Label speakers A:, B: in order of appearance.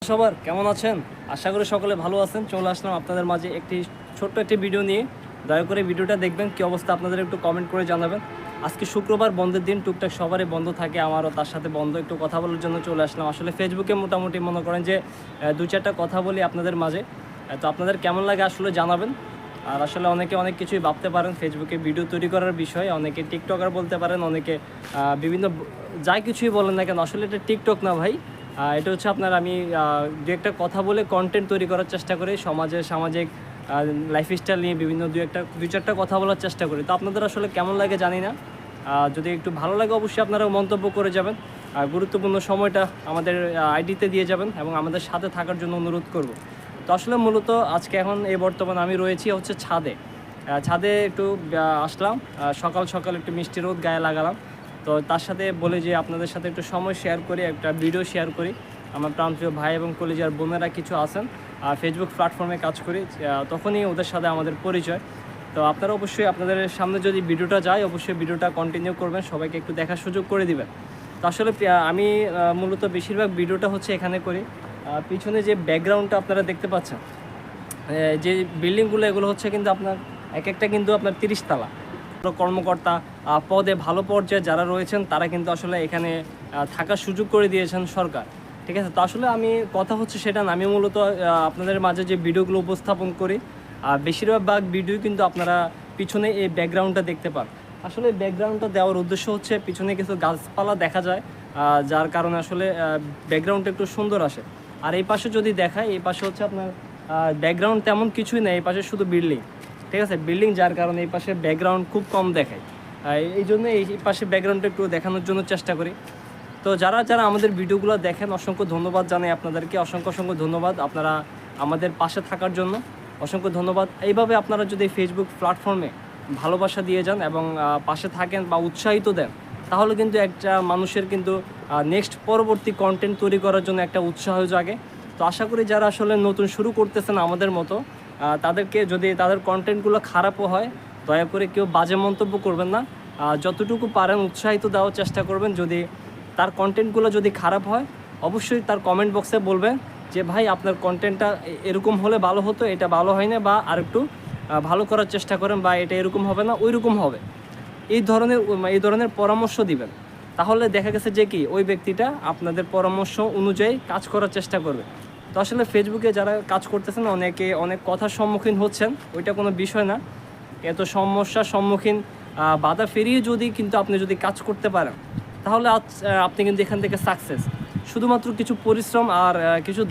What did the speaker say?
A: সবার কেমন আছেন? আশা করি সকলে ভালো আছেন। চলে আসলাম আপনাদের মাঝে ছোট্ট একটি ভিডিও নিয়ে। দয়া করে ভিডিওটা দেখবেন, কী অবস্থা আপনাদের একটু কমেন্ট করে জানাবেন। আজকে শুক্রবার, বন্ধের দিন, টুকটাক সবারই বন্ধ থাকে, আমারও তার সাথে বন্ধ। একটু কথা বলার জন্য চলে আসলাম। আসলে ফেসবুকে মোটামুটি মনে করেন যে দু চারটা কথা বলি আপনাদের মাঝে। তো আপনাদের কেমন লাগে আসলে জানাবেন। আর আসলে অনেকে অনেক কিছুই ভাবতে পারেন ফেসবুকে ভিডিও তৈরি করার বিষয়ে। অনেকে টিকটকার বলতে পারেন, অনেকে বিভিন্ন যাই কিছুই বলেন না কেন, আসলে এটা টিকটক না ভাই। এটা হচ্ছে আপনার আমি দু একটা কথা বলে কন্টেন্ট তৈরি করার চেষ্টা করি, সামাজিক লাইফস্টাইল নিয়ে বিভিন্ন দু চারটা কথা বলার চেষ্টা করি। তো আপনাদের আসলে কেমন লাগে জানি না। যদি একটু ভালো লাগে অবশ্যই আপনারা মন্তব্য করে যাবেন। গুরুত্বপূর্ণ সময়টা আমাদের আইডিতে দিয়ে যাবেন এবং আমাদের সাথে থাকার জন্য অনুরোধ করব। তো আসলে মূলত আজকে এখন এই বর্তমানে আমি রয়েছি হচ্ছে ছাদে। ছাদে একটু আসলাম, সকাল সকাল একটু মিষ্টি রোদ গায়ে লাগালাম। তো তার সাথে বলে যে আপনাদের সাথে একটু সময় শেয়ার করি, একটা ভিডিও শেয়ার করি। আমার প্রাণপ্রিয় ভাই এবং কলিজার বোনেরা কিছু আছেন, ফেসবুক প্ল্যাটফর্মে কাজ করি, তখনই ওদের সাথে আমাদের পরিচয়। তো আপনারা অবশ্যই আপনাদের সামনে যদি ভিডিওটা যায়, অবশ্যই ভিডিওটা কন্টিনিউ করবেন, সবাইকে একটু দেখার সুযোগ করে দিবেন। তো আসলে আমি মূলত বেশিরভাগ ভিডিওটা হচ্ছে এখানে করি। পিছনে যে ব্যাকগ্রাউন্ডটা আপনারা দেখতে পাচ্ছেন, যে বিল্ডিংগুলো, এগুলো হচ্ছে কিন্তু আপনার এক একটা কিন্তু আপনার 30 তালা। কর্মকর্তা পদে ভালো পর্যায়ে যারা রয়েছেন তারা কিন্তু আসলে এখানে থাকার সুযোগ করে দিয়েছেন সরকার। ঠিক আছে, তো আসলে আমি কথা হচ্ছে সেটা না, আমি মূলত আপনাদের মাঝে যে ভিডিওগুলো উপস্থাপন করি, বেশিরভাগ ভিডিও কিন্তু আপনারা পিছনে এই ব্যাকগ্রাউন্ডটা দেখতে পান। আসলে ব্যাকগ্রাউন্ডটা দেওয়ার উদ্দেশ্য হচ্ছে পিছনে কিছু গাছপালা দেখা যায়, যার কারণে আসলে ব্যাকগ্রাউন্ডটা একটু সুন্দর আসে। আর এই পাশে যদি দেখায়, এই পাশে হচ্ছে আপনার ব্যাকগ্রাউন্ড তেমন কিছুই নেই, এই পাশে শুধু বিল্ডিং। ঠিক আছে, বিল্ডিং, যার কারণে এই পাশে ব্যাকগ্রাউন্ড খুব কম দেখায়। এই জন্য এই পাশে ব্যাকগ্রাউন্ডটা একটু দেখানোর জন্য চেষ্টা করি। তো যারা যারা আমাদের ভিডিওগুলো দেখেন, অসংখ্য ধন্যবাদ জানাই আপনাদেরকে, অসংখ্য ধন্যবাদ আপনারা আমাদের পাশে থাকার জন্য, অসংখ্য ধন্যবাদ। এইভাবে আপনারা যদি ফেসবুক প্ল্যাটফর্মে ভালোবাসা দিয়ে যান এবং পাশে থাকেন বা উৎসাহিত দেন, তাহলে কিন্তু একটা মানুষের কিন্তু নেক্সট পরবর্তী কন্টেন্ট তৈরি করার জন্য একটা উৎসাহ জাগে। তো আশা করি যারা আসলে নতুন শুরু করতেছেন আমাদের মতো, তাদেরকে যদি তাদের কন্টেন্টগুলো খারাপও হয়, দয়া করে কেউ বাজে মন্তব্য করবেন না। যতটুকু পারেন উৎসাহিত দেওয়ার চেষ্টা করবেন। যদি তার কন্টেন্টগুলো যদি খারাপ হয়, অবশ্যই তার কমেন্ট বক্সে বলবেন যে ভাই আপনার কন্টেন্টটা এরকম হলে ভালো হতো, এটা ভালো হয় না, বা আরেকটু ভালো করার চেষ্টা করেন, বা এটা এরকম হবে না, ওই রকম হবে। এই ধরনের পরামর্শ দিবেন। তাহলে দেখা গেছে যে কি, ওই ব্যক্তিটা আপনাদের পরামর্শ অনুযায়ী কাজ করার চেষ্টা করবে। তো আসলে ফেসবুকে যারা কাজ করতেছেন অনেকে অনেক কথার সম্মুখীন হচ্ছেন, ওইটা কোনো বিষয় না। এত সমস্যার সম্মুখীন বাধা ফেরিয়ে কিন্তু আপনি যদি কাজ করতে পারেন, তাহলে আপনি কিন্তু এখান থেকে সাকসেস। শুধুমাত্র কিছু পরিশ্রম আর কিছু